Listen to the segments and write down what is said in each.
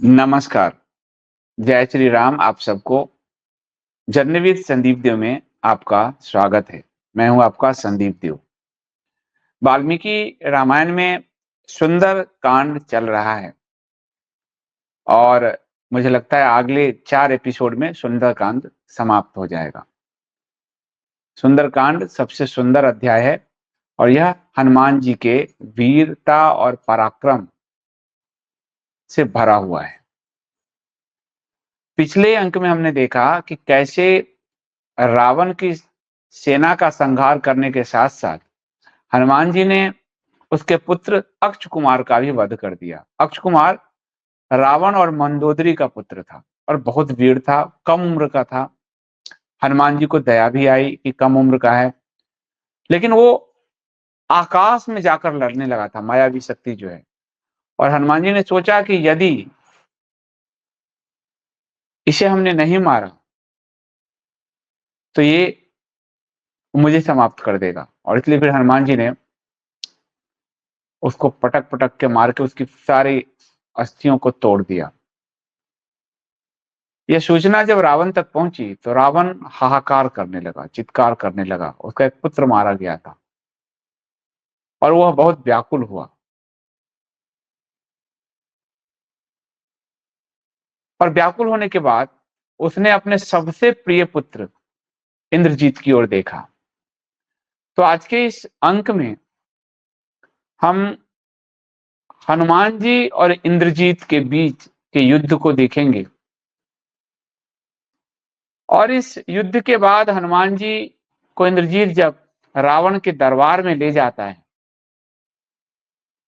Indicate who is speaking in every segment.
Speaker 1: नमस्कार, जय श्री राम आप सबको। जर्नवीर संदीप देव में आपका स्वागत है। मैं हूं आपका संदीप देव। वाल्मीकि रामायण में सुंदर कांड चल रहा है और मुझे लगता है अगले 4 एपिसोड में सुंदर कांड समाप्त हो जाएगा। सुंदरकांड सबसे सुंदर अध्याय है और यह हनुमान जी के वीरता और पराक्रम से भरा हुआ है। पिछले अंक में हमने देखा कि कैसे रावण की सेना का संहार करने के साथ साथ हनुमान जी ने उसके पुत्र अक्ष कुमार का भी वध कर दिया। अक्ष कुमार रावण और मंदोदरी का पुत्र था और बहुत वीर था, कम उम्र का था। हनुमान जी को दया भी आई कि कम उम्र का है, लेकिन वो आकाश में जाकर लड़ने लगा था, मायावी शक्ति जो है। और हनुमान जी ने सोचा कि यदि इसे हमने नहीं मारा तो ये मुझे समाप्त कर देगा, और इसलिए फिर हनुमान जी ने उसको पटक पटक के मार के उसकी सारी अस्थियों को तोड़ दिया। यह सूचना जब रावण तक पहुंची तो रावण हाहाकार करने लगा, चित्कार करने लगा। उसका एक पुत्र मारा गया था और वह बहुत व्याकुल हुआ। और व्याकुल होने के बाद उसने अपने सबसे प्रिय पुत्र इंद्रजीत की ओर देखा। तो आज के इस अंक में हम हनुमान जी और इंद्रजीत के बीच के युद्ध को देखेंगे। और इस युद्ध के बाद हनुमान जी को इंद्रजीत जब रावण के दरबार में ले जाता है,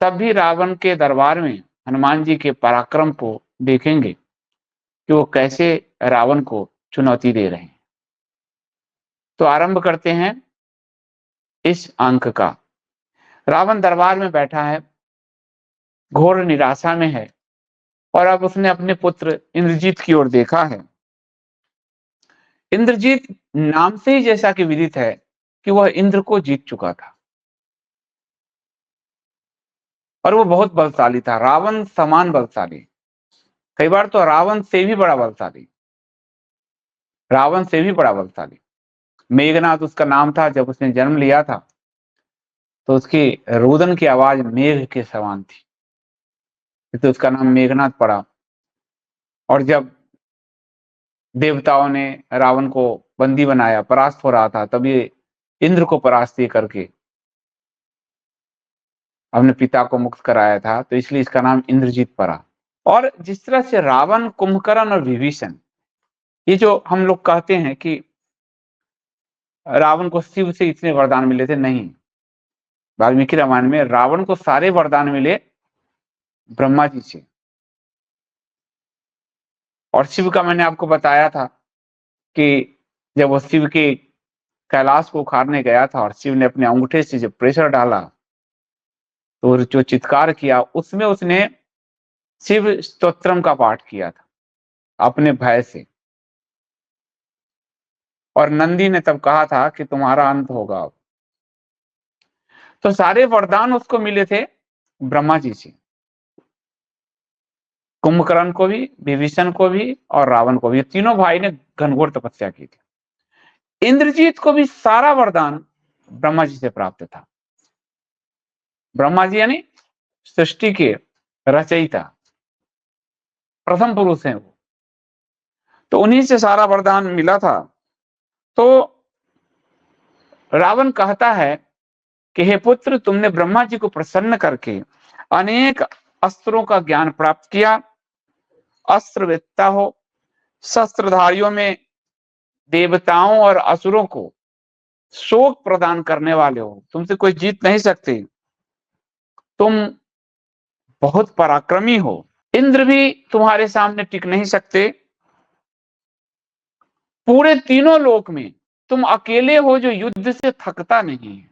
Speaker 1: तब भी रावण के दरबार में हनुमान जी के पराक्रम को देखेंगे कि वो कैसे रावण को चुनौती दे रहे हैं। तो आरंभ करते हैं इस अंक का। रावण दरबार में बैठा है, घोर निराशा में है, और अब उसने अपने पुत्र इंद्रजीत की ओर देखा है। इंद्रजीत नाम से ही जैसा कि विदित है कि वह इंद्र को जीत चुका था और वो बहुत बलशाली था, रावण समान बलशाली। कई बार तो रावण से भी बड़ा बलशाली, रावण से भी बड़ा बलशाली। मेघनाथ उसका नाम था। जब उसने जन्म लिया था तो उसकी रुदन की आवाज मेघ के समान थी, तो उसका नाम मेघनाथ पड़ा। और जब देवताओं ने रावण को बंदी बनाया, परास्त हो रहा था, तब ये इंद्र को परास्त करके अपने पिता को मुक्त कराया था, तो इसलिए इसका नाम इंद्रजीत पड़ा। और जिस तरह से रावण, कुंभकर्ण और विभीषण, ये जो हम लोग कहते हैं कि रावण को शिव से इतने वरदान मिले थे, नहीं। वाल्मीकि रामायण में रावण को सारे वरदान मिले ब्रह्मा जी से। और शिव का मैंने आपको बताया था कि जब वो शिव के कैलाश को उखाड़ने गया था और शिव ने अपने अंगूठे से जब प्रेशर डाला तो जो चित्कार किया, उसमें उसने शिव स्तोत्रम का पाठ किया था अपने भय से। और नंदी ने तब कहा था कि तुम्हारा अंत होगा अब। तो सारे वरदान उसको मिले थे ब्रह्मा जी से, कुंभकर्ण को भी, विभीषण को भी और रावण को भी। तीनों भाई ने घनघोर तपस्या की थी। इंद्रजीत को भी सारा वरदान ब्रह्मा जी से प्राप्त था। ब्रह्मा जी यानी सृष्टि के रचयिता, प्रथम पुरुष हैं वो, तो उन्हीं से सारा वरदान मिला था। तो रावण कहता है कि हे पुत्र, तुमने ब्रह्मा जी को प्रसन्न करके अनेक अस्त्रों का ज्ञान प्राप्त किया, अस्त्रवेत्ता हो, शस्त्रधारियों में देवताओं और असुरों को शोक प्रदान करने वाले हो, तुमसे कोई जीत नहीं सकते, तुम बहुत पराक्रमी हो, इंद्र भी तुम्हारे सामने टिक नहीं सकते। पूरे तीनों लोक में तुम अकेले हो जो युद्ध से थकता नहीं है।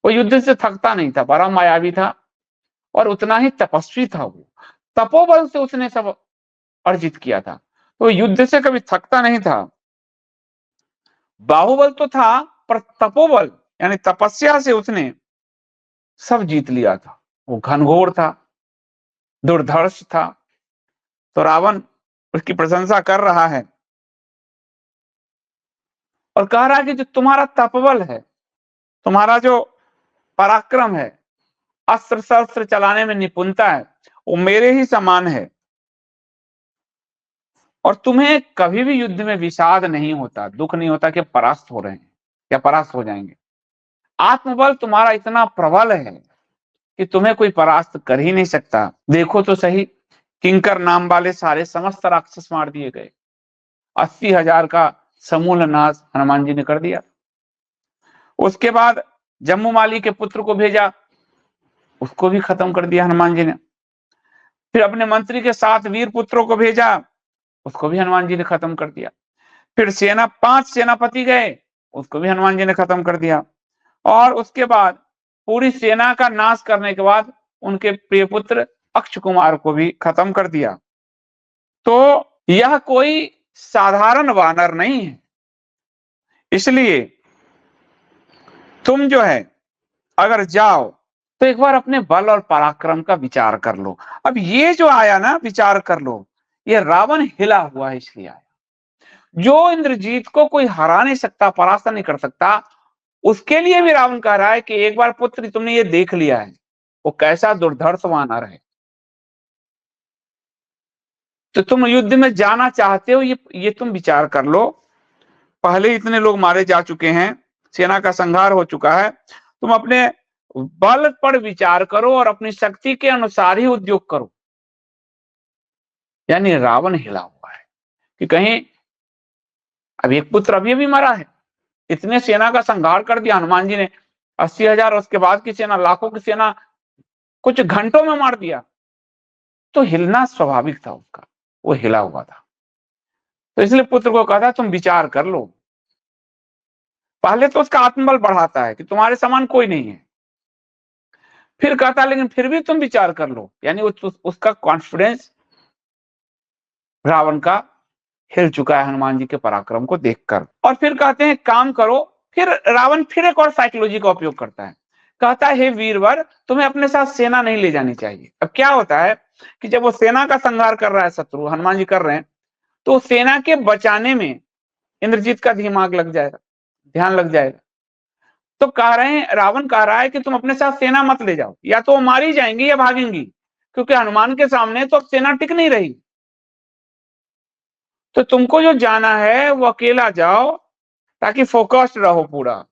Speaker 1: वो युद्ध से थकता नहीं था, बड़ा मायावी था और उतना ही तपस्वी था। वो तपोबल से उसने सब अर्जित किया था, तो युद्ध से कभी थकता नहीं था। बाहुबल तो था, पर तपोबल यानी तपस्या से उसने सब जीत लिया था। वो घनघोर था, दुर्धर्ष था, तो रावण उसकी प्रशंसा कर रहा है और कह रहा है कि जो तुम्हारा तपबल है, तुम्हारा जो पराक्रम है, अस्त्र शस्त्र चलाने में निपुणता है, वो मेरे ही समान है और तुम्हें कभी भी युद्ध में विषाद नहीं होता, दुख नहीं होता कि परास्त हो रहे हैं या परास्त हो जाएंगे। आत्मबल तुम्हारा इतना प्रबल है कि तुम्हें कोई परास्त कर ही नहीं सकता। देखो तो सही, किंकर नाम वाले सारे समस्त राक्षस मार दिए गए, 80,000 का समूल नाश हनुमान जी ने कर दिया। उसके बाद जम्मू माली के पुत्र को भेजा, उसको भी खत्म कर दिया हनुमान जी ने। फिर अपने मंत्री के 7 वीर पुत्रों को भेजा, उसको भी हनुमान जी ने खत्म कर दिया। फिर 5 सेनापति गए, उसको भी हनुमान जी ने खत्म कर दिया। और उसके बाद पूरी सेना का नाश करने के बाद उनके प्रिय पुत्र अक्ष कुमार को भी खत्म कर दिया। तो यह कोई साधारण वानर नहीं है। इसलिए तुम जो है अगर जाओ तो एक बार अपने बल और पराक्रम का विचार कर लो। अब ये जो आया ना, विचार कर लो, ये रावण हिला हुआ है इसलिए आया। जो इंद्रजीत को कोई हरा नहीं सकता, परास्त नहीं कर सकता, उसके लिए भी रावण कह रहा है कि एक बार पुत्र तुमने ये देख लिया है वो कैसा दुर्धर्ष वानर है, तो तुम युद्ध में जाना चाहते हो, ये तुम विचार कर लो। पहले इतने लोग मारे जा चुके हैं, सेना का संहार हो चुका है, तुम अपने बल पर विचार करो और अपनी शक्ति के अनुसार ही उद्योग करो। यानी रावण हिला हुआ है कि कहीं अब एक पुत्र अभी भी मरा है, इतने सेना का संहार कर दिया हनुमान जी ने, 80,000, उसके बाद की सेना, लाखों की सेना कुछ घंटों में मार दिया, तो हिलना स्वाभाविक था उसका, वो हिला हुआ था। तो इसलिए पुत्र को कहा था तुम विचार कर लो। पहले तो उसका आत्मबल बढ़ाता है कि तुम्हारे समान कोई नहीं है, फिर कहता लेकिन फिर भी तुम विचार कर लो, यानी उसका कॉन्फिडेंस रावण का हिल चुका है हनुमान जी के पराक्रम को देखकर। और फिर कहते हैं काम करो। फिर रावण फिर एक और साइकोलॉजी का उपयोग करता है, कहता है हे वीरवर, तुम्हें अपने साथ सेना नहीं ले जानी चाहिए। अब क्या होता है कि जब वो सेना का संहार कर रहा है, शत्रु हनुमान जी कर रहे हैं, तो सेना के बचाने में इंद्रजीत का दिमाग लग जाएगा, ध्यान लग जाएगा। तो कह रहे हैं, रावण कह रहा है कि तुम अपने साथ सेना मत ले जाओ, या तो वो मारी जाएंगी या भागेंगी, क्योंकि हनुमान के सामने तो अब सेना टिक नहीं रही। तो तुमको जो जाना है वो अकेला जाओ, ताकि फोकस्ड रहो पूरा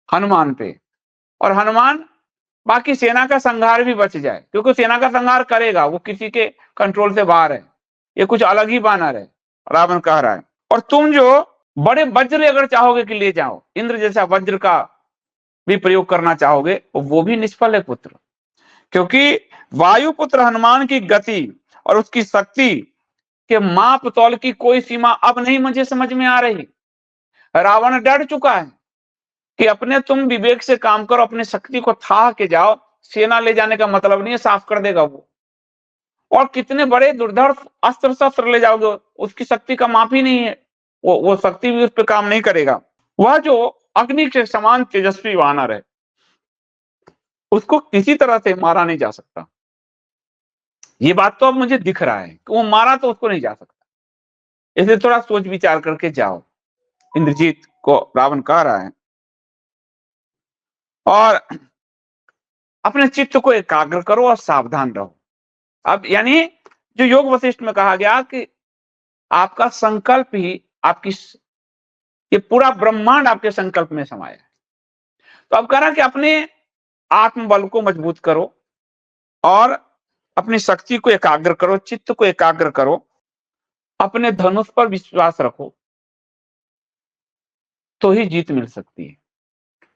Speaker 1: हनुमान पे, और हनुमान बाकी सेना का संहार भी बच जाए, क्योंकि सेना का संहार करेगा, वो किसी के कंट्रोल से बाहर है, ये कुछ अलग ही बानर है, रावण कह रहा है। और तुम जो बड़े वज्र अगर चाहोगे कि ले जाओ, इंद्र जैसा वज्र का भी प्रयोग करना चाहोगे, तो वो भी निष्फल है पुत्र, क्योंकि वायुपुत्र हनुमान की गति और उसकी शक्ति के माप तौल की कोई सीमा अब नहीं मुझे समझ में आ रही। रावण डर चुका है कि अपने तुम विवेक से काम करो, अपनी शक्ति को था के जाओ, सेना ले जाने का मतलब नहीं है, साफ कर देगा वो। और कितने बड़े दुर्धर्ष अस्त्र शस्त्र ले जाओगे, उसकी शक्ति का माप ही नहीं है, वो शक्ति भी उस पर काम नहीं करेगा। वह जो अग्नि के समान तेजस्वी वानर है, उसको किसी तरह से मारा नहीं जा सकता। ये बात तो अब मुझे दिख रहा है कि वो मारा तो उसको नहीं जा सकता। इसलिए थोड़ा सोच विचार करके जाओ, इंद्रजीत को रावण कह रहा है। और अपने चित्त को एकाग्र करो और सावधान रहो। अब यानी जो योग वशिष्ठ में कहा गया कि आपका संकल्प ही आपकी, ये पूरा ब्रह्मांड आपके संकल्प में समाया है। तो अब कह रहा कि अपने आत्मबल को मजबूत करो और अपनी शक्ति को एकाग्र करो, चित्त को एकाग्र करो, अपने धनुष पर विश्वास रखो, तो ही जीत मिल सकती है,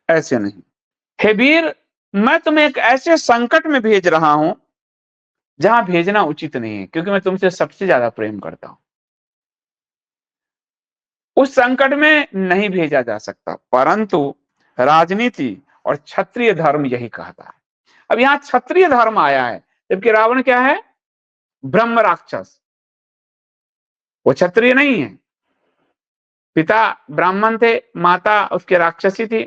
Speaker 1: ऐसे नहीं। हे वीर, मैं तुम्हें एक ऐसे संकट में भेज रहा हूं जहां भेजना उचित नहीं है, क्योंकि मैं तुमसे सबसे ज्यादा प्रेम करता हूं। उस संकट में नहीं भेजा जा सकता, परंतु राजनीति और क्षत्रिय धर्म यही कहता है। अब यहां क्षत्रिय धर्म आया है, जबकि रावण क्या है? ब्रह्म राक्षस, वो क्षत्रिय नहीं है। पिता ब्राह्मण थे, माता उसके राक्षसी थी,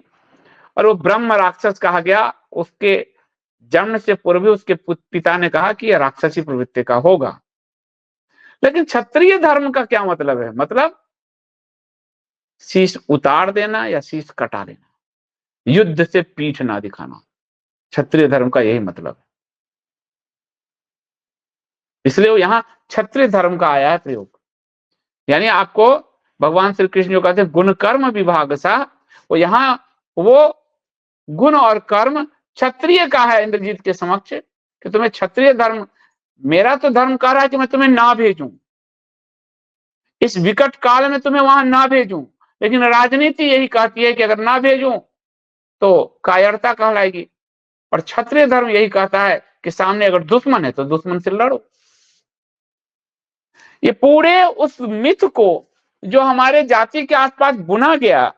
Speaker 1: और वो ब्रह्म राक्षस कहा गया। उसके जन्म से पूर्व उसके पिता ने कहा कि यह राक्षसी प्रवृत्ति का होगा। लेकिन क्षत्रिय धर्म का क्या मतलब है? मतलब शीश उतार देना या शीश कटा देना, युद्ध से पीठ ना दिखाना, क्षत्रिय धर्म का यही मतलब है। इसलिए वो यहां क्षत्रिय धर्म का आया है प्रयोग। यानी आपको भगवान श्री कृष्ण जो कहते हैं गुण कर्म विभाग सा, वो यहां वो गुण और कर्म क्षत्रिय का है इंद्रजीत के समक्ष कि तुम्हें क्षत्रिय धर्म, मेरा तो धर्म कह रहा है कि मैं तुम्हें ना भेजूं, इस विकट काल में तुम्हें वहां ना भेजूं, लेकिन राजनीति यही कहती है कि अगर ना भेजूं तो कायरता कहलाएगी। और क्षत्रिय धर्म यही कहता है कि सामने अगर दुश्मन है तो दुश्मन से लड़ो। ये पूरे उस मिथ को जो हमारे जाति के आसपास बुना गया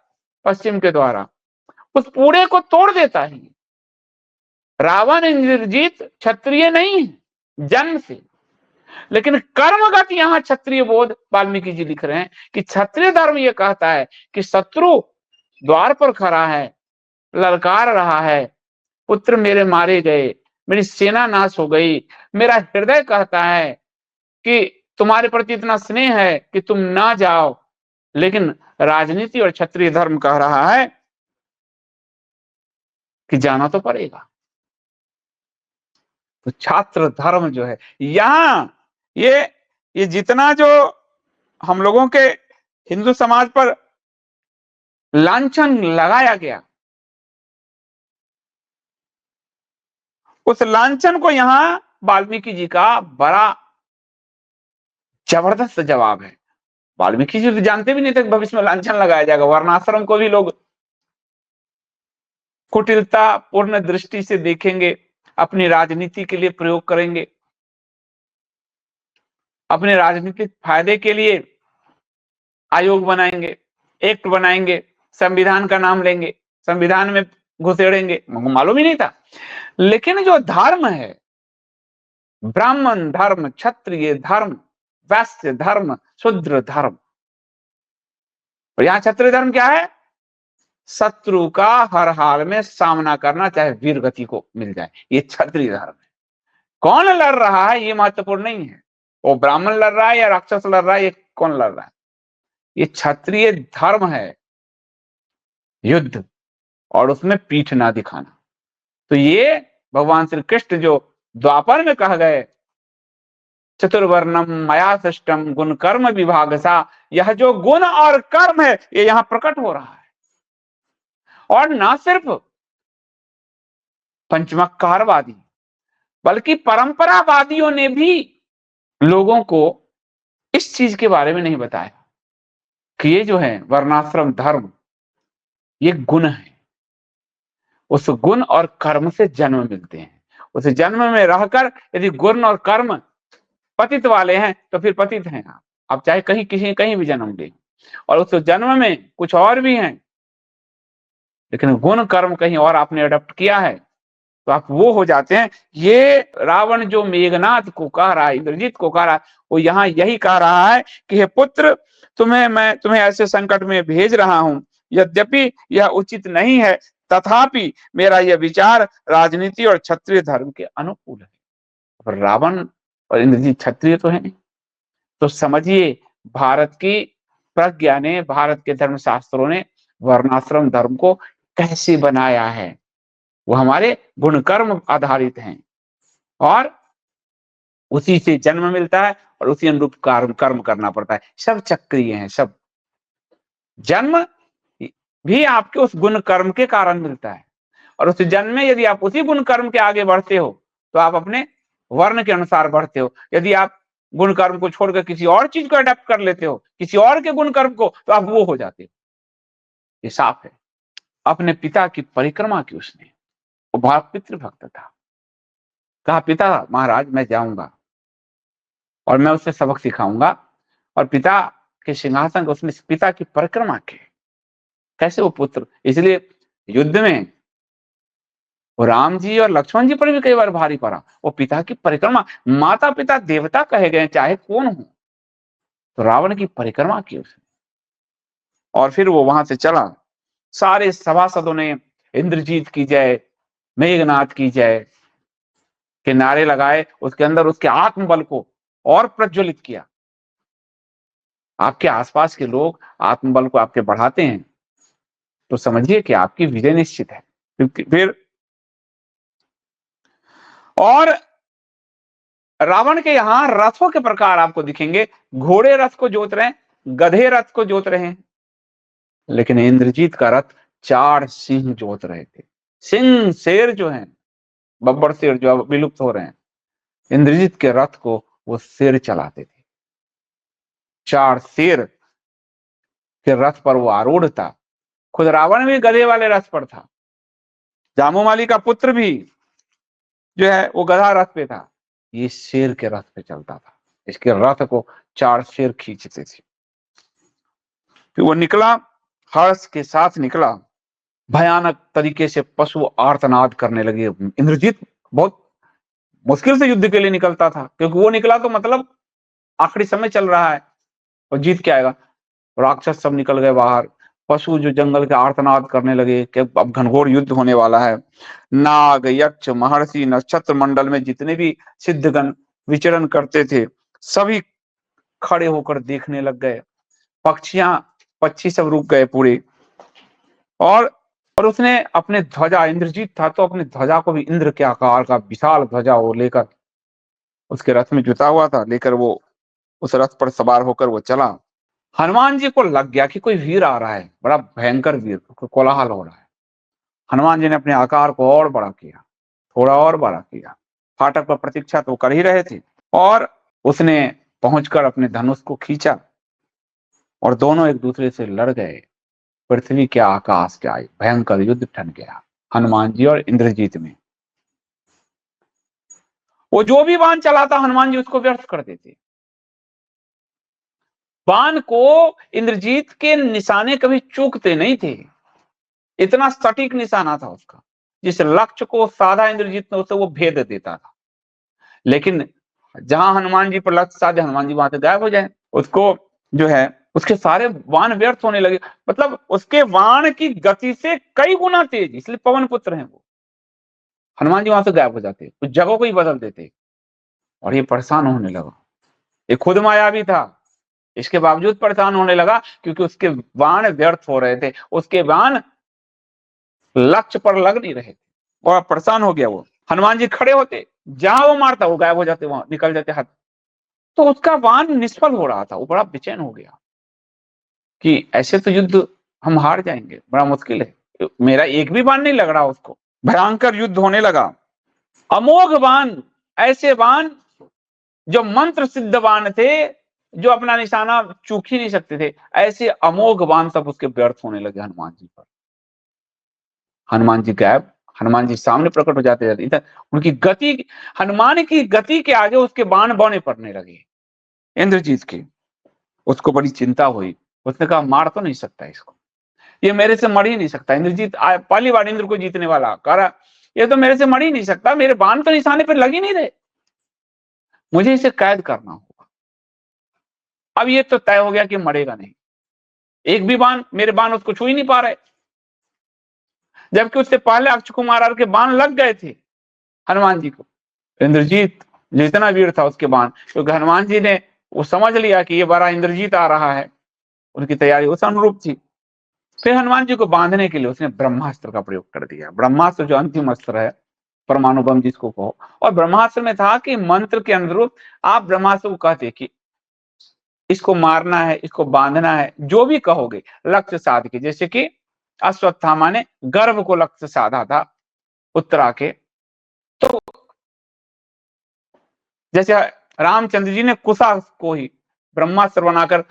Speaker 1: पश्चिम के द्वारा, उस पूरे को तोड़ देता है। रावण इंद्रजीत क्षत्रिय नहीं है जन्म से, लेकिन कर्मगत यहां क्षत्रिय बोध वाल्मीकि जी लिख रहे हैं कि क्षत्रिय धर्म यह कहता है कि शत्रु द्वार पर खड़ा है, ललकार रहा है, पुत्र मेरे मारे गए, मेरी सेना नाश हो गई, मेरा हृदय कहता है कि तुम्हारे प्रति इतना स्नेह है कि तुम ना जाओ, लेकिन राजनीति और क्षत्रिय धर्म कह रहा है कि जाना तो पड़ेगा। तो छात्र धर्म जो है यहां ये जितना जो हम लोगों के हिंदू समाज पर लांछन लगाया गया, उस लांछन को यहां वाल्मीकि जी का बड़ा जबरदस्त जवाब है। वाल्मीकि जी तो जानते भी नहीं थे भविष्य में लांछन लगाया जाएगा। वर्णाश्रम को भी लोग कुटिलता पूर्ण दृष्टि से देखेंगे, अपनी राजनीति के लिए प्रयोग करेंगे, अपने राजनीतिक फायदे के लिए आयोग बनाएंगे, एक्ट बनाएंगे, संविधान का नाम लेंगे, संविधान में घुसेड़ेंगे, मालूम ही नहीं था। लेकिन जो धर्म है, ब्राह्मण धर्म, क्षत्रिय धर्म, वैश्य धर्म, शूद्र धर्म, और यहां क्षत्रिय धर्म क्या है? शत्रु का हर हाल में सामना करना, चाहे वीर गति को मिल जाए, ये क्षत्रिय धर्म है। कौन लड़ रहा है ये महत्वपूर्ण नहीं है, वो ब्राह्मण लड़ रहा है या राक्षस लड़ रहा है, ये कौन लड़ रहा है, ये क्षत्रिय धर्म है, युद्ध और उसमें पीठ ना दिखाना। तो ये भगवान श्री कृष्ण जो द्वापर में कह गए चतुर्वर्णम मया सृष्टम गुण कर्म विभागसा, यह जो गुण और कर्म है ये यहां प्रकट हो रहा है। और ना सिर्फ पंचमक्कारवादी बल्कि परंपरावादियों ने भी लोगों को इस चीज के बारे में नहीं बताया कि ये जो है वर्णाश्रम धर्म, ये गुण है, उस गुण और कर्म से जन्म मिलते हैं। उस जन्म में रहकर यदि गुण और कर्म पतित वाले हैं तो फिर पतित हैं आप चाहे कहीं किसी कहीं भी जन्म लें, और उस जन्म में कुछ और भी हैं, लेकिन गुण कर्म कहीं और आपने अडॉप्ट किया है तो आप वो हो जाते हैं। ये रावण जो मेघनाथ को कह रहा है, इंद्रजीत को कह रहा है, वो यहाँ यही कह रहा है कि हे पुत्र, मैं तुम्हें ऐसे संकट में भेज रहा हूं, यद्यपि यह उचित नहीं है, तथापि मेरा यह विचार राजनीति और क्षत्रिय धर्म के अनुकूल है। और रावण और इंद्रजीत क्षत्रिय तो है, तो समझिए भारत की प्रज्ञा ने, भारत के धर्मशास्त्रों ने वर्णाश्रम धर्म को कैसे बनाया है। वो हमारे गुण कर्म आधारित हैं और उसी से जन्म मिलता है और उसी अनुरूप कर्म करना पड़ता है। सब चक्रीय हैं, सब जन्म भी आपके उस गुण कर्म के कारण मिलता है, और उस जन्म में यदि आप उसी गुण कर्म के आगे बढ़ते हो तो आप अपने वर्ण के अनुसार बढ़ते हो। यदि आप गुण कर्म को छोड़कर किसी और चीज को अडेप्ट कर लेते हो, किसी और के गुण कर्म को, तो आप वो हो जाते हो। ये साफ है। अपने पिता की परिक्रमा की उसने, वो पितृभक्त था, कहा पिता महाराज मैं जाऊंगा और मैं उससे सबक सिखाऊंगा, और पिता के सिंहासन को उसने पिता की परिक्रमा की। कैसे वो पुत्र, इसलिए युद्ध में वो राम जी और लक्ष्मण जी पर भी कई बार भारी पड़ा, वो पिता की परिक्रमा, माता पिता देवता कहे गए चाहे कौन हो, तो रावण की परिक्रमा की उसने, और फिर वो वहां से चला। सारे सभासदों ने इंद्रजीत की जय, मेघनाथ की जय के नारे लगाए, उसके अंदर उसके आत्मबल को और प्रज्वलित किया। आपके आसपास के लोग आत्मबल को आपके बढ़ाते हैं, तो समझिए कि आपकी विजय निश्चित है। फिर और रावण के यहां रथों के प्रकार आपको दिखेंगे। घोड़े रथ को जोत रहे हैं, गधे रथ को जोत रहे हैं, लेकिन इंद्रजीत का रथ 4 सिंह जोत रहे थे। सिंह शेर जो हैं, बब्बर शेर जो अब विलुप्त हो रहे हैं, इंद्रजीत के रथ को वो शेर चलाते थे। 4 शेर के रथ पर वो आरूढ़ था। खुद रावण भी गधे वाले रथ पर था। जामुमाली का पुत्र भी जो है वो गधा रथ पे था, ये शेर के रथ पे चलता था। इसके रथ को 4 शेर खींचते थे। फिर वो निकला, हर्ष के साथ निकला। भयानक तरीके से पशु आर्तनाद करने लगे। इंद्रजीत बहुत मुश्किल से युद्ध के लिए निकलता था, क्योंकि वो निकला तो मतलब आखिरी समय चल रहा है और जीत के आएगा। राक्षस सब निकल गए बाहर, पशु जो जंगल के आर्तनाद करने लगे कि अब घनघोर युद्ध होने वाला है। नाग, यक्ष, महर्षि, नक्षत्र मंडल में जितने भी सिद्धगण विचरण करते थे, सभी खड़े होकर देखने लग गए। पक्षी सब रुक गए पूरे। और उसने अपने ध्वजा, इंद्रजीत था तो अपने ध्वजा को भी इंद्र के आकार का विशाल ध्वजा वो लेकर, उसके रथ में जुटा हुआ था, लेकर वो उस रथ पर सवार होकर वो चला। हनुमान जी को लग गया कि कोई वीर आ रहा है, बड़ा भयंकर वीर, कोलाहल हो रहा है। हनुमान जी ने अपने आकार को और बड़ा किया, थोड़ा और बड़ा किया। फाटक पर प्रतीक्षा तो कर ही रहे थे, और उसने पहुंचकर अपने धनुष को खींचा और दोनों एक दूसरे से लड़ गए। पृथ्वी के आकाश के आए, भयंकर युद्ध ठन गया हनुमान जी और इंद्रजीत में। वो जो भी बाण चलाता हनुमान जी उसको व्यर्थ कर देते। बाण को इंद्रजीत के निशाने कभी चूकते नहीं थे, इतना सटीक निशाना था उसका। जिस लक्ष्य को साधा इंद्रजीत ने, उसे वो भेद देता था। लेकिन जहां हनुमान जी पर लक्ष्य साधे, हनुमान जी वहां से गायब हो जाए। उसको जो है उसके सारे बाण व्यर्थ होने लगे। मतलब उसके बाण की गति से कई गुना तेज, इसलिए पवन पुत्र हैं वो। हनुमान जी वहां से गायब हो जाते, उस जगह को ही बदल देते, और ये परेशान होने लगा। ये खुद मायावी था, इसके बावजूद परेशान होने लगा, क्योंकि उसके बाण व्यर्थ हो रहे थे, उसके बाण लक्ष्य पर लग नहीं रहे थे, और परेशान हो गया वो। हनुमान जी खड़े होते, जहां वो मारता वो गायब हो जाते, वहां निकल जाते हाथ। तो उसका बाण निष्फल हो रहा था, वो बड़ा बेचैन हो गया कि ऐसे तो युद्ध हम हार जाएंगे, बड़ा मुश्किल है, मेरा एक भी बाण नहीं लग रहा उसको। भयंकर युद्ध होने लगा। अमोघ बाण, ऐसे बाण जो मंत्र सिद्ध बाण थे, जो अपना निशाना चूक ही नहीं सकते थे, ऐसे अमोघ बाण सब उसके व्यर्थ होने लगे हनुमान जी पर। हनुमान जी गायब, हनुमान जी सामने प्रकट हो जाते जाते, इधर उनकी गति, हनुमान की गति के आगे उसके बाण बौने पड़ने लगे इंद्रजीत की। उसको बड़ी चिंता हुई, उसने कहा मार तो नहीं सकता इसको, ये मेरे से मर ही नहीं सकता। इंद्रजीत पहली बार इंद्र को जीतने वाला, कह रहा ये तो मेरे से मर ही नहीं सकता, मेरे बाण तो निशाने पर लग ही नहीं रहे, मुझे इसे कैद करना होगा। अब ये तो तय हो गया कि मरेगा नहीं, एक भी बाण, मेरे बाण उसको छू ही नहीं पा रहे, जबकि उससे पहले अक्षय कुमार के बाण लग गए थे हनुमान जी को। इंद्रजीत जितना वीर था उसके बाण, क्योंकि हनुमान जी ने वो समझ लिया कि ये बड़ा इंद्रजीत आ रहा है, उनकी तैयारी उस अनुरूप थी। फिर हनुमान जी को बांधने के लिए उसने ब्रह्मास्त्र का प्रयोग कर दिया। ब्रह्मास्त्र जो अंतिम अस्त्र है, परमाणु बम जिसको कहो, और ब्रह्मास्त्र में था कि मंत्र के अनुरूप आप ब्रह्मास्त्र को कहते कि इसको मारना है, इसको बांधना है, जो भी कहोगे लक्ष्य साध के। जैसे कि अश्वत्थामा ने गर्भ को लक्ष्य साधा था उत्तरा के, तो जैसे रामचंद्र जी ने कुशा को ही ब्रह्मास्त्र बनाकर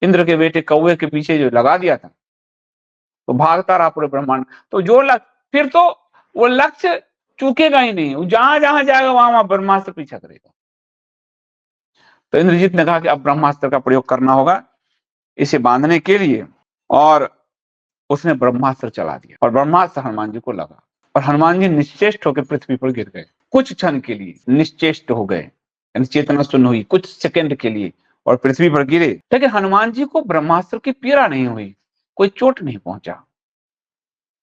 Speaker 1: इंद्र के बेटे कौवे के पीछे जो लगा दिया था, तो भागता रहा पूरे ब्रह्मांड। तो जो लक्ष्य, फिर तो वो लक्ष्य चूकेगा ही नहीं, वो जहां जहां जाएगा वहां वहां ब्रह्मास्त्र पीछा करेगा। तो इंद्रजीत ने कहा कि अब ब्रह्मास्त्र का प्रयोग करना होगा इसे बांधने के लिए, और उसने ब्रह्मास्त्र चला दिया, और ब्रह्मास्त्र हनुमान जी को लगा, और हनुमान जी निश्चेष्ट होकर पृथ्वी पर गिर गए। कुछ क्षण के लिए निश्चेष्ट हो गए, यानी चेतना शून्य हुई कुछ सेकंड के लिए, और पृथ्वी पर गिरे। लेकिन हनुमान जी को ब्रह्मास्त्र की पीड़ा नहीं हुई, कोई चोट नहीं पहुंचा।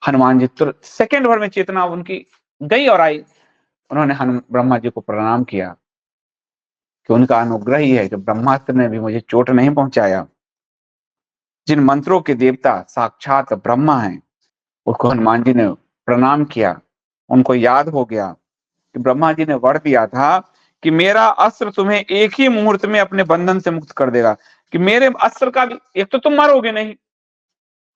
Speaker 1: हनुमान जी तो सेकंड भर में चेतना उनकी गई और आई। उन्होंने ब्रह्मा जी को प्रणाम किया, कि उनका अनुग्रह ही है कि ब्रह्मास्त्र ने भी मुझे चोट नहीं पहुंचाया। जिन मंत्रों के देवता साक्षात ब्रह्मा हैं, उसको हनुमान जी ने प्रणाम किया। उनको याद हो गया कि ब्रह्मा जी ने वर दिया था कि मेरा अस्त्र तुम्हें एक ही मुहूर्त में अपने बंधन से मुक्त कर देगा, कि मेरे अस्त्र का भी एक तो तुम मरोगे नहीं,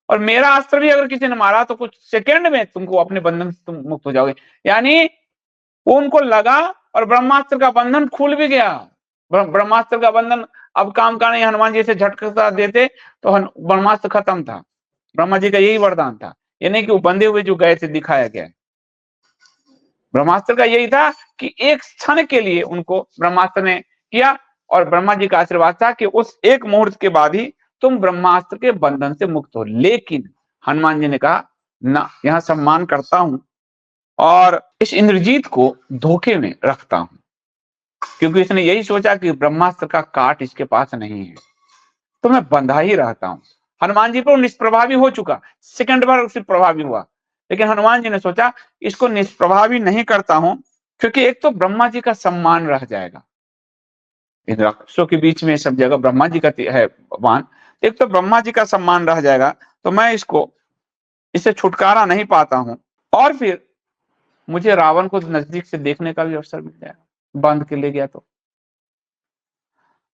Speaker 1: और मेरा अस्त्र भी अगर किसी ने मारा तो कुछ सेकंड में तुमको अपने बंधन से तुम मुक्त हो जाओगे। यानी वो उनको लगा और ब्रह्मास्त्र का बंधन खुल भी गया। ब्रह्मास्त्र का बंधन अब काम का नहीं, हनुमान जी से झटका देते तो ब्रह्मास्त्र खत्म था। ब्रह्मा जी का यही वरदान था, ये नहीं कि वो बंधे हुए जो गए थे दिखाया गया। ब्रह्मास्त्र का यही था कि एक क्षण के लिए उनको ब्रह्मास्त्र ने किया, और ब्रह्मा जी का आशीर्वाद था कि उस एक मुहूर्त के बाद ही तुम ब्रह्मास्त्र के बंधन से मुक्त हो। लेकिन हनुमान जी ने कहा ना, यहां सम्मान करता हूं और इस इंद्रजीत को धोखे में रखता हूं, क्योंकि इसने यही सोचा कि ब्रह्मास्त्र का काट इसके पास नहीं है, तो मैं बंधा ही रहता हूं। हनुमान जी पर निष्प्रभावी हो चुका, सेकंड बार उसे प्रभावी हुआ, लेकिन हनुमान जी ने सोचा इसको निष्प्रभावी नहीं करता हूं, क्योंकि एक तो ब्रह्मा जी का सम्मान रह जाएगा। इन राक्षसों के बीच में सब जगह ब्रह्मा जी का है भगवान, एक तो ब्रह्मा जी का सम्मान रह जाएगा, तो मैं इससे छुटकारा नहीं पाता हूं, और फिर मुझे रावण को नजदीक से देखने का भी अवसर मिल जाएगा, बांध के ले गया तो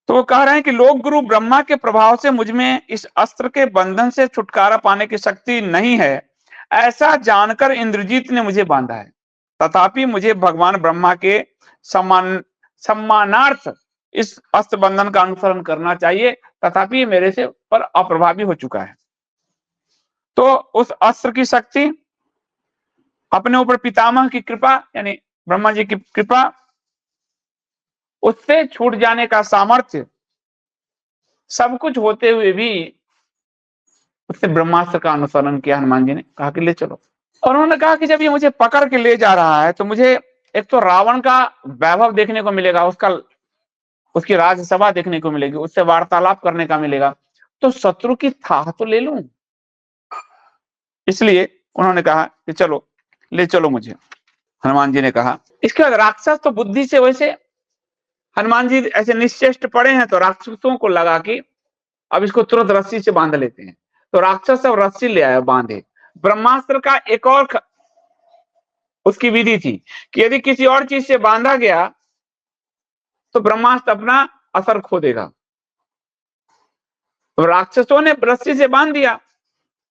Speaker 1: वो कह रहे हैं कि लोक गुरु ब्रह्मा के प्रभाव से मुझ में इस अस्त्र के बंधन से छुटकारा पाने की शक्ति नहीं है, ऐसा जानकर इंद्रजीत ने मुझे बांधा है। तथापि मुझे भगवान ब्रह्मा के सम्मानार्थ इस अस्त्र बंधन का अनुसरण करना चाहिए, तथापि मेरे से पर अप्रभावी हो चुका है। तो उस अस्त्र की शक्ति, अपने ऊपर पितामह की कृपा यानी ब्रह्मा जी की कृपा, उससे छूट जाने का सामर्थ्य, सब कुछ होते हुए भी उससे ब्रह्मास्त्र का अनुसरण किया। हनुमान जी ने कहा कि ले चलो, और उन्होंने कहा कि जब ये मुझे पकड़ के ले जा रहा है तो मुझे एक तो रावण का वैभव देखने को मिलेगा, उसकी राजसभा देखने को मिलेगी, उससे वार्तालाप करने का मिलेगा, तो शत्रु की थाह तो ले लूं। इसलिए उन्होंने कहा कि चलो, ले चलो मुझे। हनुमान जी ने कहा, इसके बाद राक्षस तो बुद्धि से, वैसे हनुमान जी ऐसे निश्चेष्ट पड़े हैं तो राक्षसों को लगा कि अब इसको तुरंत रस्सी से बांध लेते हैं, तो राक्षस सब रस्सी ले आया, बांधे। ब्रह्मास्त्र का एक और उसकी विधि थी कि यदि किसी और चीज से बांधा गया तो ब्रह्मास्त्र अपना असर खो देगा। तो राक्षसों ने रस्सी से बांध दिया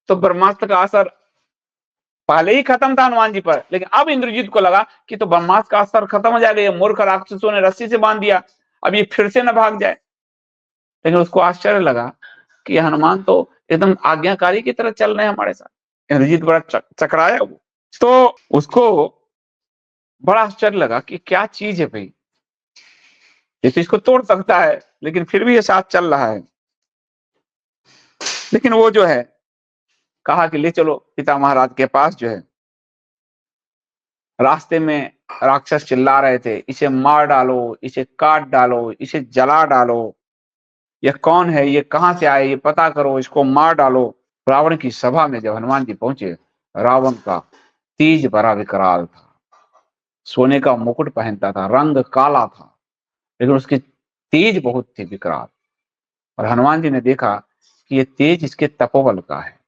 Speaker 1: तो ब्रह्मास्त्र का असर पहले ही खत्म था हनुमान जी पर, लेकिन अब इंद्रजीत को लगा कि तो ब्रह्मास्त्र का असर खत्म हो जाएगा, ये मूर्ख राक्षसों ने रस्सी से बांध दिया, अब ये फिर से न भाग जाए। लेकिन उसको आश्चर्य लगा कि हनुमान तो एकदम आज्ञाकारी की तरह चल रहे हैं हमारे साथ। इंद्रजीत बड़ा चकराया वो, तो उसको बड़ा आश्चर्य लगा कि क्या चीज है भाई, ये तो इसको तोड़ सकता है लेकिन फिर भी ये साथ चल रहा है। लेकिन वो जो है कहा कि ले चलो पिता महाराज के पास। जो है रास्ते में राक्षस चिल्ला रहे थे, इसे मार डालो, इसे काट डालो, इसे जला डालो, ये कौन है, ये कहां से आए, ये पता करो, इसको मार डालो। रावण की सभा में जब हनुमान जी पहुंचे, रावण का तेज बड़ा विकराल था, सोने का मुकुट पहनता था, रंग काला था, लेकिन उसकी तेज बहुत थी, विकराल। और हनुमान जी ने देखा कि ये तेज इसके तपोबल का है,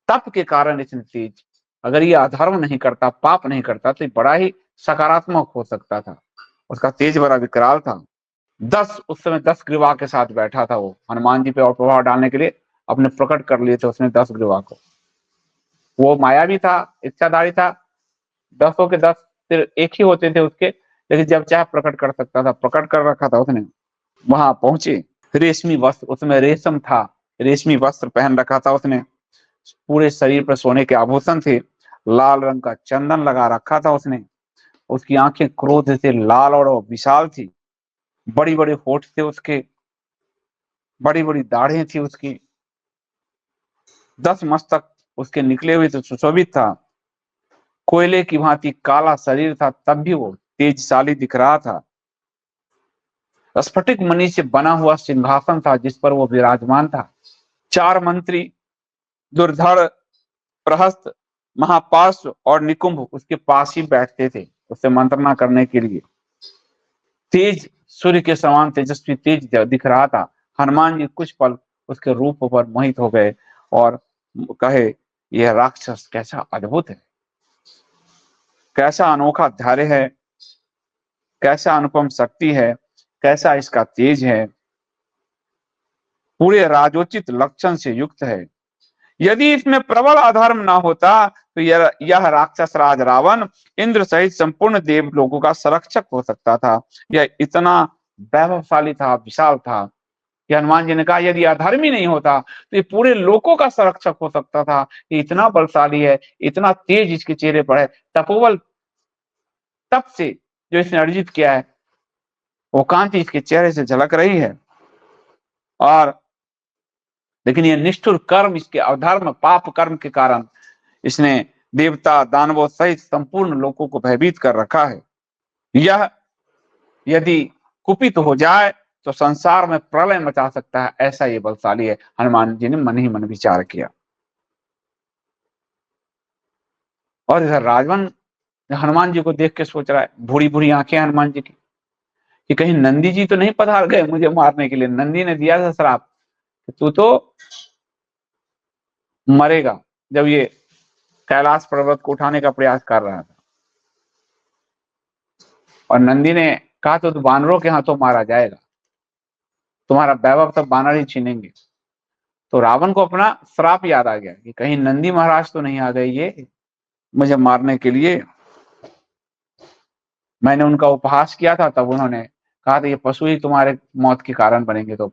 Speaker 1: तप के कारण इसने तेज, अगर ये अधर्म नहीं करता, पाप नहीं करता तो बड़ा ही सकारात्मक हो सकता था। उसका तेज बड़ा विकराल था। उस समय 10 ग्रीवा के साथ बैठा था वो, हनुमान जी पे और प्रभाव डालने के लिए अपने प्रकट कर लिए थे उसने 10 ग्रीवा को। वो माया भी था, इच्छाधारी था, 10 के 10 सिर्फ एक ही होते थे उसके, लेकिन जब चाहे प्रकट कर सकता था, प्रकट कर रखा था उसने। वहां पहुंचे, रेशमी वस्त्र, उसमें रेशम था, रेशमी वस्त्र पहन रखा था उसने, पूरे शरीर पर सोने के आभूषण थे, लाल रंग का चंदन लगा रखा था उसने, उसकी आंखें क्रोध से लाल और विशाल थी, बड़ी बड़ी होठ थे उसके, बड़ी बड़ी दाढ़ें थी उसकी, 10 मस्तक उसके निकले हुए थे, सुशोभित था, कोयले की भांति काला शरीर था, तब भी वो तेजशाली दिख रहा था। स्फटिक मणि से बना हुआ सिंहासन था जिस पर वो विराजमान था। 4 मंत्री दुर्धड़, प्रहस्त, महापार्श्व और निकुंभ उसके पास ही बैठते थे उससे मंत्रणा करने के लिए। तेज सूर्य के समान तेजस्वी तेज दिख रहा था। हनुमान जी कुछ पल उसके रूप पर मोहित हो गए और कहे, यह राक्षस कैसा अद्भुत है, कैसा अनोखा धैर्य है, कैसा अनुपम शक्ति है, कैसा इसका तेज है, पूरे राजोचित लक्षण से युक्त है। यदि इसमें प्रबल अधर्म न होता तो यह राक्षस राज रावण इंद्र सहित संपूर्ण देव लोगों का संरक्षक हो सकता था। यह इतना वैभवशाली था, विशाल था कि हनुमान जी ने कहा यदि अधर्मी नहीं होता तो ये पूरे लोकों का संरक्षक हो सकता था। ये इतना बलशाली है, इतना तेज इसके चेहरे पर है, तपोबल तप से जो इसने अर्जित किया है वो कांति इसके चेहरे से झलक रही है। और लेकिन ये निष्ठुर कर्म, इसके अधर्म पाप कर्म के कारण इसने देवता दानवों सहित संपूर्ण लोगों को भयभीत कर रखा है। यह यदि कुपित हो जाए तो संसार में प्रलय मचा सकता है, ऐसा ये बलशाली है। हनुमान जी ने मन ही मन विचार किया। और इधर रावण हनुमान जी को देख के सोच रहा है, बूढ़ी बूढ़ी आंखें हनुमान जी की, कि कहीं नंदी जी तो नहीं पधार गए मुझे मारने के लिए। नंदी ने दिया था श्राप, तू तो मरेगा, जब ये कैलाश पर्वत को उठाने का प्रयास कर रहा था। और नंदी ने कहा तो बानरों के हाथों मारा जाएगा, तुम्हारा वैभव सब बानर ही छीनेंगे। तो रावण को अपना श्राप याद आ गया कि कहीं नंदी महाराज तो नहीं आ गए ये मुझे मारने के लिए। मैंने उनका उपहास किया था, तब उन्होंने कहा था ये पशु ही तुम्हारे मौत के कारण बनेंगे। तो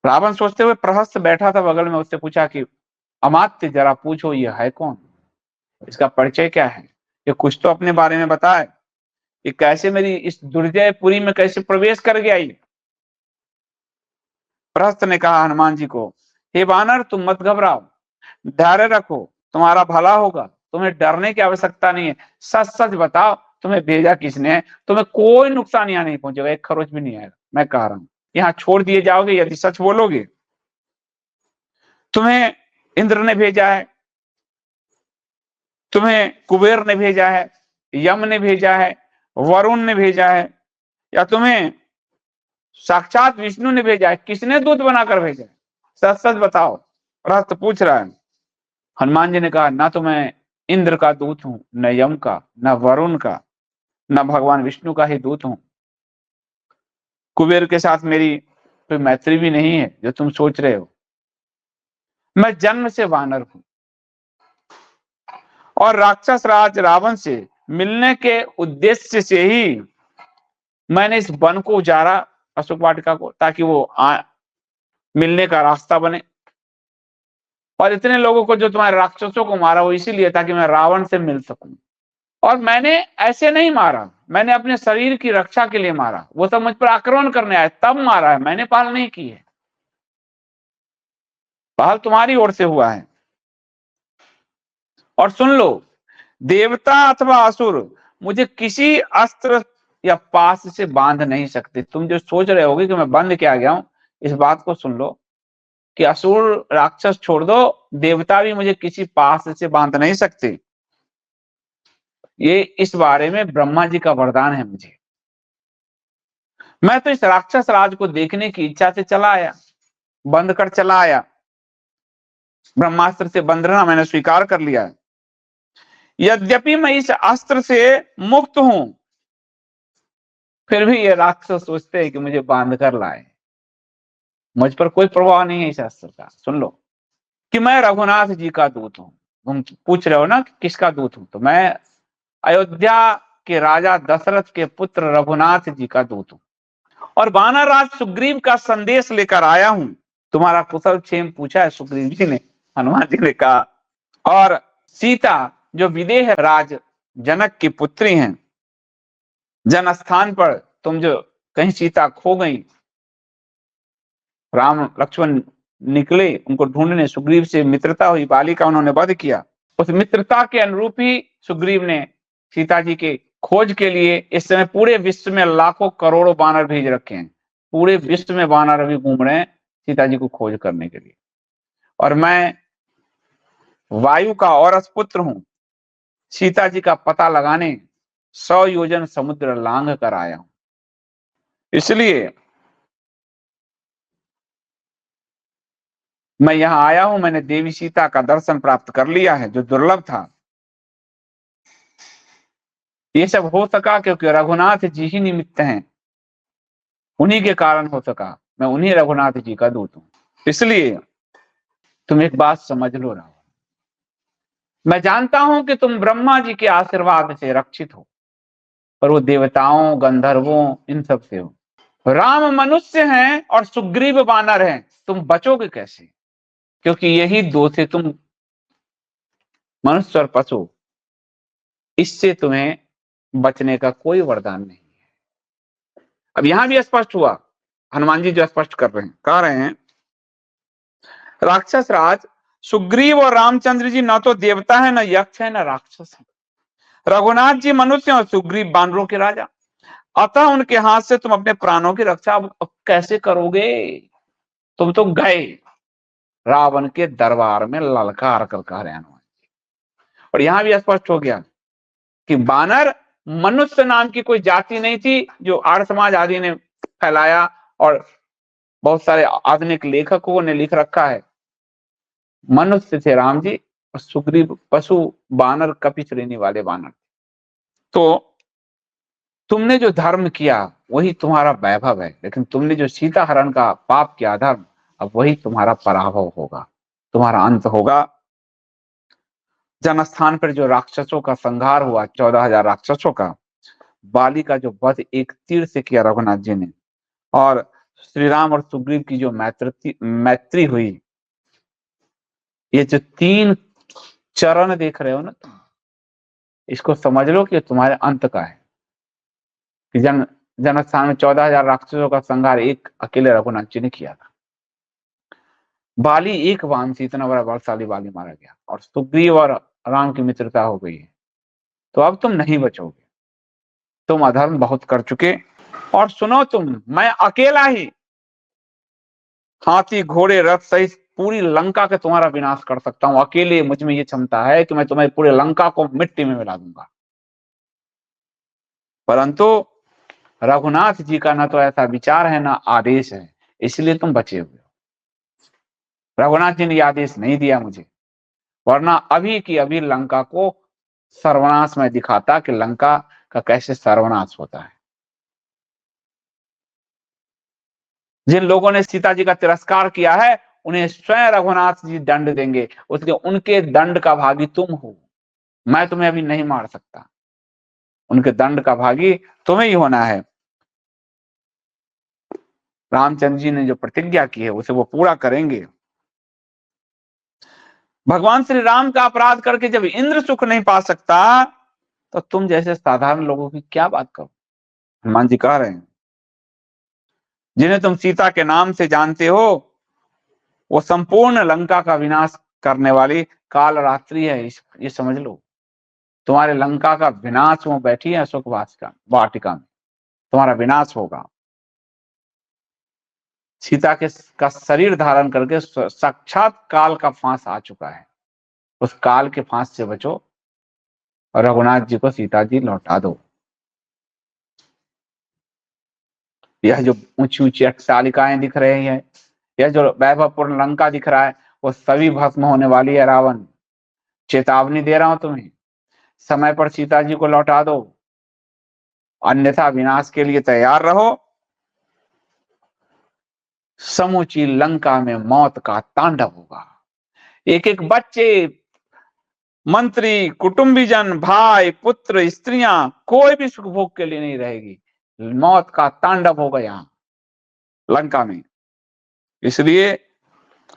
Speaker 1: रावण सोचते हुए प्रहस्त बैठा था बगल में, उससे पूछा कि अमात्य जरा पूछो ये है कौन, इसका परिचय क्या है, ये कुछ तो अपने बारे में बताए, ये कैसे मेरी इस दुर्जयपुरी में कैसे प्रवेश कर गया ये। प्रहस्त ने कहा हनुमान जी को, हे वानर तुम मत घबराओ, धैर्य रखो, तुम्हारा भला होगा, तुम्हें डरने की आवश्यकता नहीं है। सच सच बताओ तुम्हें भेजा किसने है, तुम्हें कोई नुकसान यहाँ नहीं पहुंचेगा, एक खरोच भी नहीं आएगा, मैं कह रहा हूं। यहाँ छोड़ दिए जाओगे यदि सच बोलोगे। तुम्हें इंद्र ने भेजा है, तुम्हें कुबेर ने भेजा है, यम ने भेजा है, वरुण ने भेजा है, या तुम्हें साक्षात विष्णु ने भेजा है, किसने दूत बनाकर भेजा है, सच सच बताओ। प्रहस्त पूछ रहा है। हनुमान जी ने कहा, ना तो मैं इंद्र का दूत हूं, न यम का, न वरुण का, न भगवान विष्णु का ही दूत हूं। कुबेर के साथ मेरी कोई मैत्री भी नहीं है जो तुम सोच रहे हो। मैं जन्म से वानर हूं और राक्षस राज रावण से मिलने के उद्देश्य से ही मैंने इस वन को उजाड़ा, अशोक वाटिका को, ताकि वो मिलने का रास्ता बने। और इतने लोगों को जो तुम्हारे राक्षसों को मारा वो इसीलिए ताकि मैं रावण से मिल सकूं। और मैंने ऐसे नहीं मारा, मैंने अपने शरीर की रक्षा के लिए मारा। वो सब मुझ पर आक्रमण करने आए तब मारा है, मैंने पहल नहीं की है, पहल तुम्हारी ओर से हुआ है। और सुन लो, देवता अथवा असुर मुझे किसी अस्त्र या पास से बांध नहीं सकते। तुम जो सोच रहे होगे कि मैं बंद क्या गया हूं, इस बात को सुन लो कि असुर राक्षस छोड़ दो, देवता भी मुझे किसी पास से बांध नहीं सकते। ये इस बारे में ब्रह्मा जी का वरदान है मुझे। मैं तो इस राक्षस राज को देखने की इच्छा से चला आया, बंद कर चला आया। ब्रह्मास्त्र से बंध रहना मैंने स्वीकार कर लिया है। यद्यपि मैं इस अस्त्र से मुक्त हूं, फिर भी ये राक्षस सोचते हैं कि मुझे बांध कर लाए। मुझ पर कोई प्रभाव नहीं है इस अस्त्र का। सुन लो कि मैं रघुनाथ जी का दूत हूं। तुम पूछ रहे हो ना कि किसका दूत हूं, तो मैं अयोध्या के राजा दशरथ के पुत्र रघुनाथ जी का दूत हूं और वानर राज सुग्रीव का संदेश लेकर आया हूं। तुम्हारा कुशल क्षेम पूछा है सुग्रीव जी ने, हनुमान जी ने कहा। और सीता जो विदेह राज जनक की पुत्री हैं, जन स्थान पर तुम जो कहीं सीता खो गई, राम लक्ष्मण निकले उनको ढूंढने, सुग्रीव से मित्रता हुई, बाली का उन्होंने वध किया। उस मित्रता के अनुरूप ही सुग्रीव ने सीता जी के खोज के लिए इस समय पूरे विश्व में लाखों करोड़ों बानर भेज रखे हैं। पूरे विश्व में बानर अभी घूम रहे हैं सीता जी को खोज करने के लिए। और मैं वायु का औरस पुत्र हूं, सीता जी का पता लगाने 100 योजन समुद्र लांघ कर आया हूं। इसलिए मैं यहां आया हूं, मैंने देवी सीता का दर्शन प्राप्त कर लिया है जो दुर्लभ था। ये सब हो सका क्योंकि रघुनाथ जी ही निमित्त हैं, उन्हीं के कारण हो सका। मैं उन्हीं रघुनाथ जी का दूत हूं। इसलिए तुम एक बात समझ लो रावण, मैं जानता हूं कि तुम ब्रह्मा जी के आशीर्वाद से रक्षित हो, पर वो देवताओं गंधर्वों इन सब से हो। राम मनुष्य हैं और सुग्रीव वानर हैं, तुम बचोगे कैसे? क्योंकि यही दो से तुम मनुष्य और पशु, इससे तुम्हें बचने का कोई वरदान नहीं है। अब यहां भी स्पष्ट हुआ, हनुमान जी जो स्पष्ट कर रहे हैं, कह रहे हैं राक्षस राज सुग्रीव और रामचंद्र जी न तो देवता है, न यक्ष है, न राक्षस है। रघुनाथ जी मनुष्य और सुग्रीव बानरों के राजा, अतः उनके हाथ से तुम अपने प्राणों की रक्षा अब कैसे करोगे? तुम तो गए रावण के दरबार में ललकार कर, कह रहे हैं हनुमान जी। और यहां भी स्पष्ट हो गया कि बानर मनुष्य नाम की कोई जाति नहीं थी जो आर्य समाज आदि ने फैलाया, और बहुत सारे आधुनिक लेखकों ने लिख रखा है। मनुष्य थे राम जी, और सुग्रीव पशु बानर कपि श्रेणी वाले बानर। तो तुमने जो धर्म किया वही तुम्हारा वैभव है, लेकिन तुमने जो सीता हरण का पाप किया धर्म, अब वही तुम्हारा पराभव होगा, तुम्हारा अंत होगा। जनस्थान पर जो राक्षसों का संहार हुआ, 14,000 राक्षसों का, बाली का जो वध एक तीर से किया रघुनाथ जी ने, और श्री राम और सुग्रीव की जो मैत्री हुई, ये जो 3 चरण देख रहे हो ना तुम, इसको समझ लो कि तुम्हारे अंत का है। कि जनस्थान में 14,000 राक्षसों का संहार एक अकेले रघुनाथ जी ने किया था। बाली एक बाण से इतना बड़ा बलशाली बाली मारा गया, और सुग्रीव और राम की मित्रता हो गई है। तो अब तुम नहीं बचोगे, तुम अधर्म बहुत कर चुके। और सुनो तुम, मैं अकेला ही हाथी घोड़े रथ सहित पूरी लंका के तुम्हारा विनाश कर सकता हूं। अकेले मुझ में ये क्षमता है कि मैं तुम्हें पूरे लंका को मिट्टी में मिला दूंगा। परंतु रघुनाथ जी का ना तो ऐसा विचार है, ना आदेश है, इसलिए तुम बचे हुए हो। रघुनाथ जी ने आदेश नहीं दिया मुझे, वरना अभी की अभी लंका को सर्वनाश में दिखाता कि लंका का कैसे सर्वनाश होता है। जिन लोगों ने सीता जी का तिरस्कार किया है, उन्हें स्वयं रघुनाथ जी दंड देंगे, उसके उनके दंड का भागी तुम हो। मैं तुम्हें अभी नहीं मार सकता, उनके दंड का भागी तुम्हें ही होना है। रामचंद्र जी ने जो प्रतिज्ञा की है उसे वो पूरा करेंगे। भगवान श्री राम का अपराध करके जब इंद्र सुख नहीं पा सकता, तो तुम जैसे साधारण लोगों की क्या बात करो। हनुमान जी कह रहे हैं, जिन्हें तुम सीता के नाम से जानते हो, वो संपूर्ण लंका का विनाश करने वाली काल रात्रि है, ये समझ लो। तुम्हारे लंका का विनाश वो बैठी है अशोक वाटिका में, तुम्हारा विनाश होगा। सीता के का शरीर धारण करके साक्षात काल का फांस आ चुका है, उस काल के फांस से बचो और रघुनाथ जी को सीता जी लौटा दो। यह जो ऊंची ऊंची अट्टालिकाएं दिख रही है, यह जो वैभवपूर्ण लंका दिख रहा है, वो सभी भस्म होने वाली है। रावण, चेतावनी दे रहा हूं तुम्हें, समय पर सीता जी को लौटा दो, अन्यथा विनाश के लिए तैयार रहो। समूची लंका में मौत का तांडव होगा। एक एक बच्चे, मंत्री, कुटुंबीजन, भाई, पुत्र, स्त्रियां, कोई भी सुख भोग के लिए नहीं रहेगी। मौत का तांडव होगा यहां लंका में। इसलिए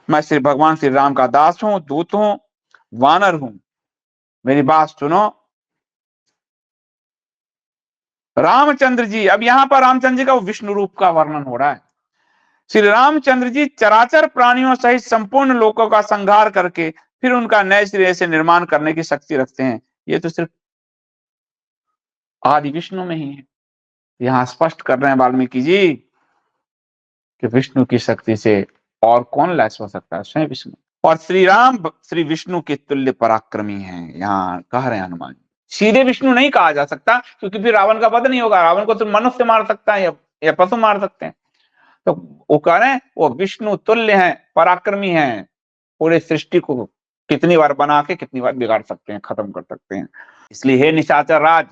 Speaker 1: मैं श्री भगवान श्री राम का दास हूं, दूत हूं, वानर हूं। मेरी बात सुनो। रामचंद्र जी, अब यहां पर रामचंद्र जी का विष्णु रूप का वर्णन हो रहा है। श्री रामचंद्र जी चराचर प्राणियों सहित संपूर्ण लोगों का संहार करके फिर उनका नए सिरे से निर्माण करने की शक्ति रखते हैं। ये तो सिर्फ आदि विष्णु में ही है। यहां स्पष्ट कर रहे हैं वाल्मीकि जी कि विष्णु की शक्ति से और कौन लैस हो सकता है, स्वयं विष्णु। और श्री राम श्री विष्णु के तुल्य पराक्रमी हैं, यहाँ कह रहे हैं हनुमान। सीधे विष्णु नहीं कहा जा सकता, क्योंकि फिर रावण का वध नहीं होगा। रावण को तो मनुष्य मार सकता है या पशु मार सकते हैं। तो वो कह रहे हैं वो विष्णु तुल्य हैं, पराक्रमी हैं, पूरे सृष्टि को कितनी बार बना के कितनी बार बिगाड़ सकते हैं, खत्म कर सकते हैं। इसलिए हे निशाचर राज,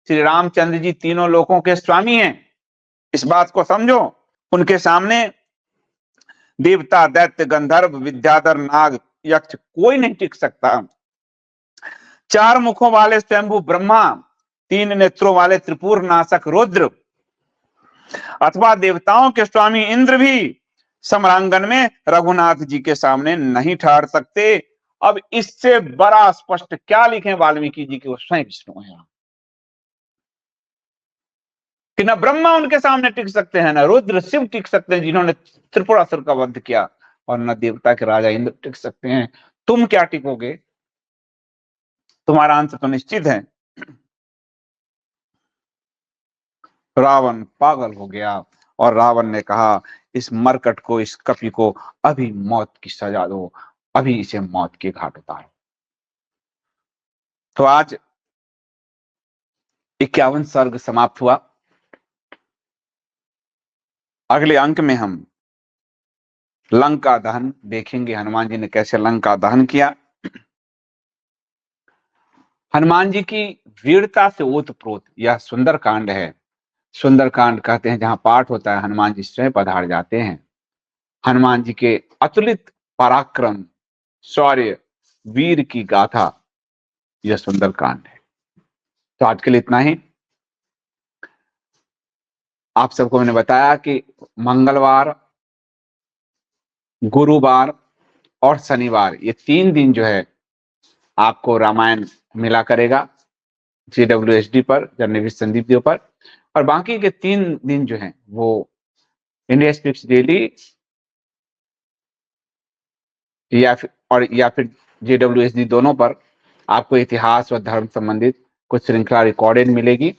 Speaker 1: श्री रामचंद्र जी तीनों लोकों के स्वामी हैं, इस बात को समझो। उनके सामने देवता, दैत्य, गंधर्व, विद्याधर, नाग, यक्ष कोई नहीं टिक सकता। चार मुखों वाले स्वयंभू ब्रह्मा, तीन नेत्रों वाले त्रिपुर नाशक रुद्र, अथवा देवताओं के स्वामी इंद्र भी समरांगन में रघुनाथ जी के सामने नहीं ठहर सकते। अब इससे बड़ा स्पष्ट क्या लिखें वाल्मीकि जी के, वो स्वयं विष्णु है कि न ब्रह्मा उनके सामने टिक सकते हैं, न रुद्र शिव टिक सकते हैं जिन्होंने त्रिपुरासुर का वध किया, और न देवता के राजा इंद्र टिक सकते हैं। तुम क्या टिकोगे? तुम्हारा अंत तो निश्चित है। रावण पागल हो गया और रावण ने कहा, इस मरकट को, इस कपि को अभी मौत की सजा दो, अभी इसे मौत के घाट उतारो। तो आज 51 सर्ग समाप्त हुआ। अगले अंक में हम लंका दहन देखेंगे, हनुमान जी ने कैसे लंका दहन किया। हनुमान जी की वीरता से ओतप्रोत यह सुंदर कांड है। सुंदर कांड कहते हैं जहां पाठ होता है, हनुमान जी स्वयं पधार जाते हैं। हनुमान जी के अतुलित पराक्रम, शौर्य, वीर की गाथा, यह सुंदर कांड है। तो आज के लिए इतना ही। आप सबको मैंने बताया कि मंगलवार, गुरुवार और शनिवार, ये 3 दिन जो है आपको रामायण मिला करेगा JWSD पर, जर्नलिस्ट संदीप देव पर, और बाकी के 3 दिन जो हैं वो इंडिया स्पीक्स डेली या फिर JWSD दोनों पर आपको इतिहास और धर्म संबंधित कुछ श्रृंखला रिकॉर्डेड मिलेगी।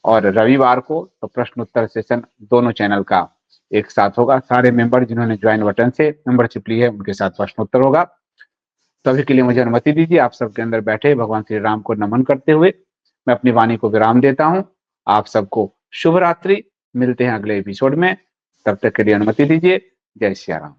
Speaker 1: और रविवार को तो प्रश्न उत्तर सेशन दोनों चैनल का एक साथ होगा। सारे मेंबर जिन्होंने ज्वाइन बटन से मेंबरशिप ली है उनके साथ प्रश्न उत्तर होगा। तो अभी के लिए मुझे अनुमति दीजिए। आप सबके अंदर बैठे भगवान श्री राम को नमन करते हुए मैं अपनी वाणी को विराम देता हूं। आप सबको शुभ रात्रि। मिलते हैं अगले एपिसोड में, तब तक के लिए अनुमति दीजिए। जय श्री राम।